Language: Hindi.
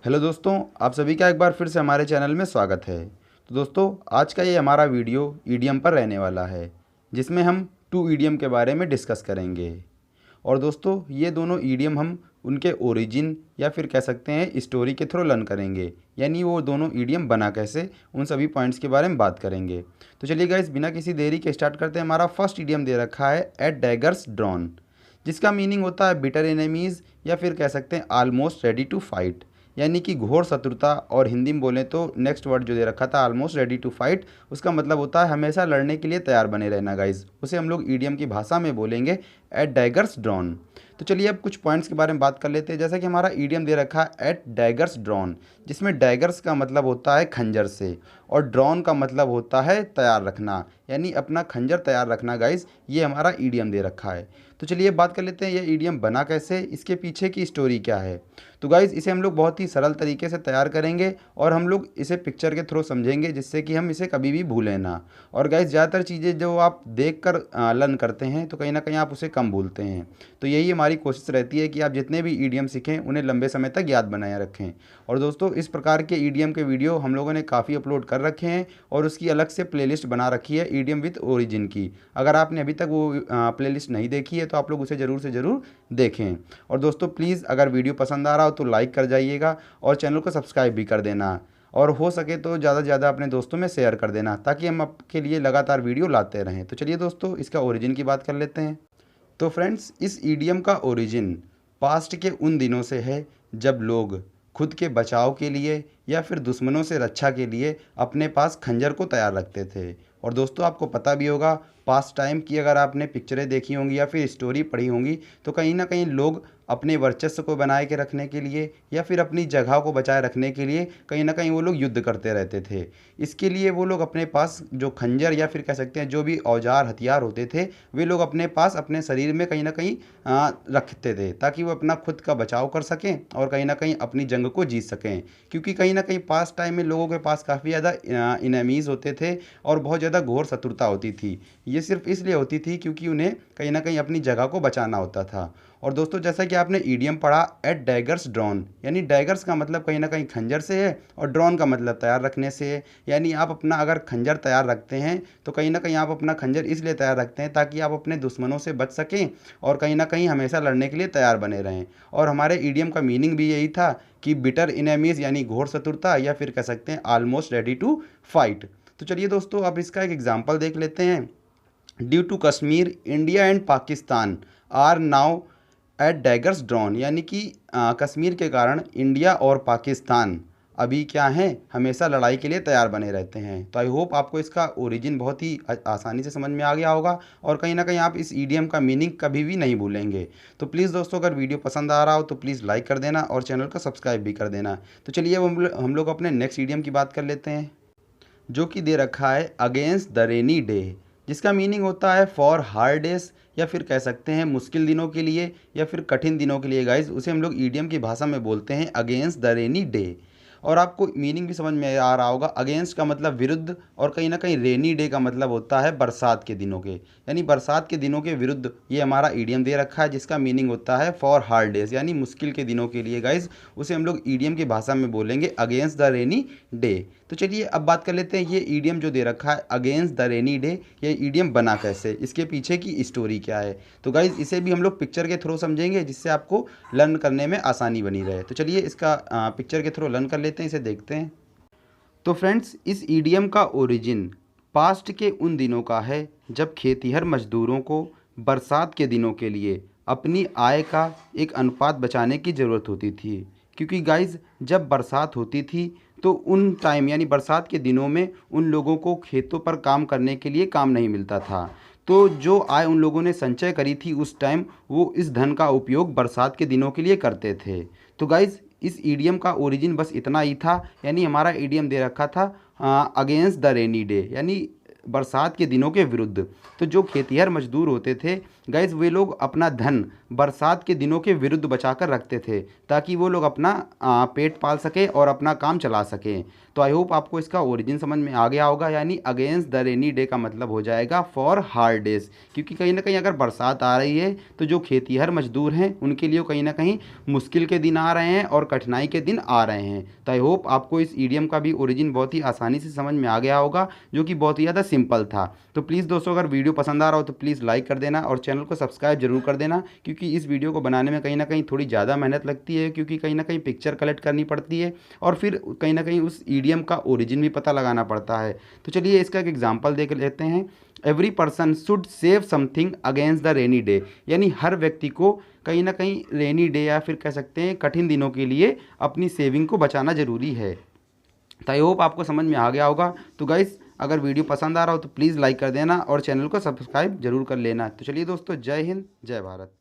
हेलो दोस्तों, आप सभी का एक बार फिर से हमारे चैनल में स्वागत है। तो दोस्तों, आज का ये हमारा वीडियो ईडियम पर रहने वाला है, जिसमें हम टू ईडियम के बारे में डिस्कस करेंगे। और दोस्तों, ये दोनों ईडियम हम उनके ओरिजिन या फिर कह सकते हैं स्टोरी के थ्रू लर्न करेंगे, यानी वो दोनों ईडियम बना कैसे, उन सभी पॉइंट्स के बारे में बात करेंगे। तो चलिए गाइस, बिना किसी देरी के स्टार्ट करते हैं। हमारा फर्स्ट ईडियम दे रखा है एट डैगर्स ड्रॉन, जिसका मीनिंग होता है बिटर एनिमीज़ या फिर कह सकते हैं ऑलमोस्ट रेडी टू फाइट, यानी कि घोर शत्रुता। और हिंदी में बोलें तो नेक्स्ट वर्ड जो दे रखा था ऑलमोस्ट रेडी टू फाइट, उसका मतलब होता है हमेशा लड़ने के लिए तैयार बने रहना गाइज। उसे हम लोग ईडियम की भाषा में बोलेंगे एट डैगर्स ड्रॉन। तो चलिए अब कुछ पॉइंट्स के बारे में बात कर लेते हैं। जैसा कि हमारा ईडियम दे रखा है एट डैगर्स ड्रॉन, जिसमें डैगर्स का मतलब होता है खंजर से और ड्रॉन का मतलब होता है तैयार रखना, यानी अपना खंजर तैयार रखना गाइज। ये हमारा ईडियम दे रखा है। तो चलिए बात कर लेते हैं ये ईडियम बना कैसे, इसके पीछे की स्टोरी क्या है। तो गाइज़, इसे हम लोग बहुत ही सरल तरीके से तैयार करेंगे और हम लोग इसे पिक्चर के थ्रू समझेंगे, जिससे कि हम इसे कभी भी भूलें ना। और गाइज़, ज़्यादातर चीज़ें जो आप देख कर लर्न करते हैं तो कहीं ना कहीं आप उसे कम भूलते हैं। तो यही हमारी कोशिश रहती है कि आप जितने भी ईडियम सीखें उन्हें लंबे समय तक याद बनाए रखें। और दोस्तों, इस प्रकार के ईडियम के वीडियो हम लोगों ने काफ़ी अपलोड कर रखे हैं और उसकी अलग से प्लेलिस्ट बना रखी है ईडियम विद ओरिजिन की। अगर आपने अभी तक वो प्लेलिस्ट नहीं देखी है तो आप लोग उसे ज़रूर से ज़रूर देखें। और दोस्तों प्लीज़, अगर वीडियो पसंद आ रहा हो तो लाइक कर जाइएगा और चैनल को सब्सक्राइब भी कर देना। और हो सके तो ज़्यादा से ज़्यादा अपने दोस्तों में शेयर कर देना, ताकि हम आपके लिए लगातार वीडियो लाते रहें। तो चलिए दोस्तों, इसका ओरिजिन की बात कर लेते हैं। तो फ्रेंड्स, इस ईडियम का ओरिजिन पास्ट के उन दिनों से है जब लोग खुद के बचाव के लिए या फिर दुश्मनों से रक्षा के लिए अपने पास खंजर को तैयार रखते थे। और दोस्तों, आपको पता भी होगा, पास्ट टाइम की अगर आपने पिक्चरें देखी होंगी या फिर स्टोरी पढ़ी होंगी तो कहीं ना कहीं लोग अपने वर्चस्व को बनाए के रखने के लिए या फिर अपनी जगह को बचाए रखने के लिए कहीं ना कहीं वो लोग युद्ध करते रहते थे। इसके लिए वो लोग अपने पास जो खंजर या फिर कह सकते हैं जो भी औजार हथियार होते थे, वे लोग अपने पास अपने शरीर में कहीं ना कहीं रखते थे, ताकि वो अपना खुद का बचाव कर सकें और कहीं ना कहीं अपनी जंग को जीत सकें। क्योंकि कहीं ना कहीं पास्ट टाइम में लोगों के पास काफ़ी ज़्यादा इनेमीज़ होते थे और बहुत ज़्यादा घोर शत्रुता होती थी। ये सिर्फ इसलिए होती थी क्योंकि उन्हें कहीं ना कहीं अपनी जगह को बचाना होता था। और दोस्तों, जैसा कि आपने ईडियम पढ़ा एट डैगर्स ड्रॉन, यानी डैगर्स का मतलब कहीं ना कहीं खंजर से है और ड्रॉन का मतलब तैयार रखने से है। यानी आप अपना अगर खंजर तैयार रखते हैं तो कहीं ना कहीं आप अपना खंजर इसलिए तैयार रखते हैं ताकि आप अपने दुश्मनों से बच सकें और कहीं ना कहीं हमेशा लड़ने के लिए तैयार बने रहें। और हमारे ईडियम का मीनिंग भी यही था कि बिटर इनेमीज यानी घोर शत्रुता या फिर कह सकते हैं ऑलमोस्ट रेडी टू फाइट। तो चलिए दोस्तों, अब इसका एक एग्जाम्पल देख लेते हैं। Due to Kashmir, India and Pakistan are now at daggers drawn, यानी कि कश्मीर के कारण इंडिया और पाकिस्तान अभी क्या हैं, हमेशा लड़ाई के लिए तैयार बने रहते हैं। तो आई होप आपको इसका ओरिजिन बहुत ही आसानी से समझ में आ गया होगा और कहीं ना कहीं आप इस ईडियम का मीनिंग कभी भी नहीं भूलेंगे। तो प्लीज़ दोस्तों, अगर वीडियो पसंद आ रहा हो तो प्लीज़ लाइक कर देना और चैनल को सब्सक्राइब भी कर देना। तो चलिए अब हम लोग अपने नेक्स्ट ईडियम की बात कर लेते हैं, जो कि दे रखा है अगेंस्ट द रेनी डे, जिसका मीनिंग होता है फॉर हार्ड डेज या फिर कह सकते हैं मुश्किल दिनों के लिए या फिर कठिन दिनों के लिए गाइज। उसे हम लोग ईडियम की भाषा में बोलते हैं अगेंस्ट द रेनी डे। और आपको मीनिंग भी समझ में आ रहा होगा, अगेंस्ट का मतलब विरुद्ध और कहीं ना कहीं रेनी डे का मतलब होता है बरसात के दिनों के, यानी बरसात के दिनों के विरुद्ध ये हमारा ईडियम दे रखा है, जिसका मीनिंग होता है फॉर हार्ड डेज, यानी मुश्किल के दिनों के लिए गाइज। उसे हम लोग ईडियम की भाषा में बोलेंगे अगेंस्ट द रेनी डे। तो चलिए अब बात कर लेते हैं ये ईडियम जो दे रखा है अगेंस्ट द रेनी डे, ये ईडियम बना कैसे, इसके पीछे की स्टोरी क्या है। तो गाइज, इसे भी हम लोग पिक्चर के थ्रू समझेंगे, जिससे आपको लर्न करने में आसानी बनी रहे। तो चलिए इसका पिक्चर के थ्रू लर्न कर लेते हैं, इसे देखते हैं। तो फ्रेंड्स, इस ईडियम का ओरिजिन पास्ट के उन दिनों का है जब खेतीहर मजदूरों को बरसात के दिनों के लिए अपनी आय का एक अनुपात बचाने की ज़रूरत होती थी। क्योंकि गाइज, जब बरसात होती थी तो उन टाइम यानी बरसात के दिनों में उन लोगों को खेतों पर काम करने के लिए काम नहीं मिलता था। तो जो आय उन लोगों ने संचय करी थी उस टाइम, वो इस धन का उपयोग बरसात के दिनों के लिए करते थे। तो गाइज, इस ईडियम का ओरिजिन बस इतना ही था, यानी हमारा ईडियम दे रखा था अगेंस्ट द रेनी डे, यानी बरसात के दिनों के विरुद्ध। तो जो खेतिहर मजदूर होते थे गाइस, वे लोग अपना धन बरसात के दिनों के विरुद्ध बचा कर रखते थे, ताकि वो लोग अपना पेट पाल सकें और अपना काम चला सकें। तो आई होप आपको इसका ओरिजिन समझ में आ गया होगा। यानी अगेंस्ट द रेनी डे का मतलब हो जाएगा फॉर हार्ड डेज, क्योंकि कहीं ना कहीं अगर बरसात आ रही है तो जो खेतिहर मजदूर हैं उनके लिए कहीं ना कहीं मुश्किल के दिन आ रहे हैं और कठिनाई के दिन आ रहे हैं। तो आई होप आपको इस ईडियम का भी ओरिजिन बहुत ही आसानी से समझ में आ गया होगा, जो कि बहुत ही ज़्यादा सिंपल था। तो प्लीज़ दोस्तों, अगर वीडियो पसंद आ रहा हो तो प्लीज़ लाइक कर देना और चैनल को सब्सक्राइब जरूर कर देना, क्योंकि इस वीडियो को बनाने में कहीं ना कहीं थोड़ी ज़्यादा मेहनत लगती है, क्योंकि कहीं ना कहीं पिक्चर कलेक्ट करनी पड़ती है और फिर कहीं ना कहीं उस ईडियम का ओरिजिन भी पता लगाना पड़ता है। तो चलिए इसका एक एग्जाम्पल देख लेते हैं। Every person should save something against the rainy day, यानी हर व्यक्ति को कहीं ना कहीं रेनी डे या फिर कह सकते हैं कठिन दिनों के लिए अपनी सेविंग को बचाना ज़रूरी है। तो आई होप आपको समझ में आ गया होगा। तो गाइस, अगर वीडियो पसंद आ रहा हो तो प्लीज़ लाइक कर देना और चैनल को सब्सक्राइब जरूर कर लेना। तो चलिए दोस्तों, जय हिंद, जय भारत।